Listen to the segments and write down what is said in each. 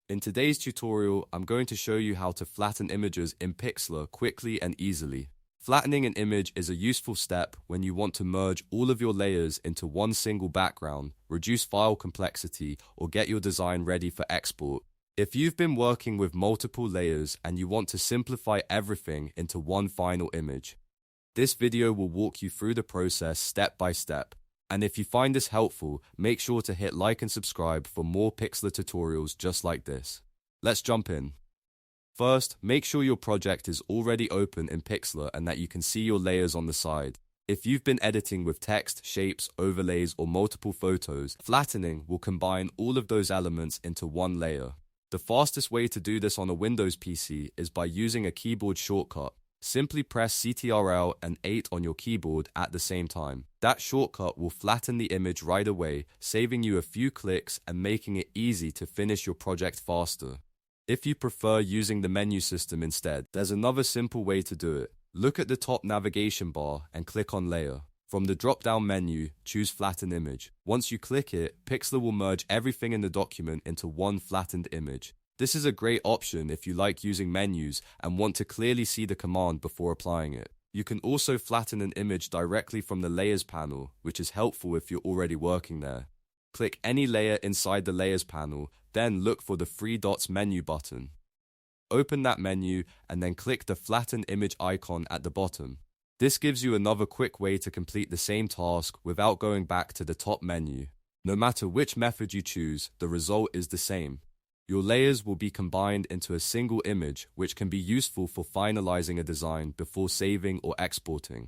In today's tutorial, I'm going to show you how to flatten images in Pixlr quickly and easily. Flattening an image is a useful step when you want to merge all of your layers into one single background, reduce file complexity, or get your design ready for export. If you've been working with multiple layers and you want to simplify everything into one final image, this video will walk you through the process step by step. And if you find this helpful, make sure to hit like and subscribe for more Pixlr tutorials just like this. Let's jump in. First, make sure your project is already open in Pixlr and that you can see your layers on the side. If you've been editing with text, shapes, overlays, or multiple photos, flattening will combine all of those elements into one layer. The fastest way to do this on a Windows PC is by using a keyboard shortcut. Simply press Ctrl and 8 on your keyboard at the same time. That shortcut will flatten the image right away, saving you a few clicks and making it easy to finish your project faster. If you prefer using the menu system instead, there's another simple way to do it. Look at the top navigation bar and click on Layer. From the drop-down menu, choose Flatten Image. Once you click it, Pixlr will merge everything in the document into one flattened image. This is a great option if you like using menus and want to clearly see the command before applying it. You can also flatten an image directly from the Layers panel, which is helpful if you're already working there. Click any layer inside the Layers panel, then look for the three dots menu button. Open that menu and then click the Flatten Image icon at the bottom. This gives you another quick way to complete the same task without going back to the top menu. No matter which method you choose, the result is the same. Your layers will be combined into a single image, which can be useful for finalizing a design before saving or exporting.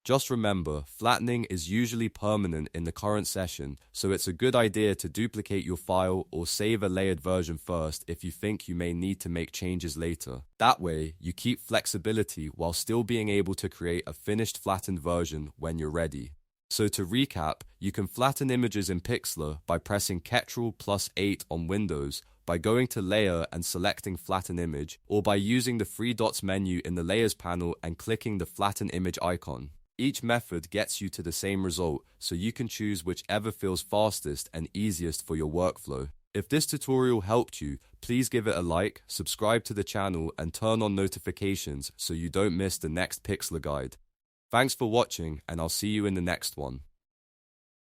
Just remember, flattening is usually permanent in the current session, so it's a good idea to duplicate your file or save a layered version first if you think you may need to make changes later. That way, you keep flexibility while still being able to create a finished flattened version when you're ready. So to recap, you can flatten images in Pixlr by pressing Ctrl+8 on Windows, by going to Layer and selecting Flatten Image, or by using the three dots menu in the Layers panel and clicking the Flatten Image icon. Each method gets you to the same result, so you can choose whichever feels fastest and easiest for your workflow. If this tutorial helped you, please give it a like, subscribe to the channel, and turn on notifications so you don't miss the next Pixlr guide. Thanks for watching, and I'll see you in the next one.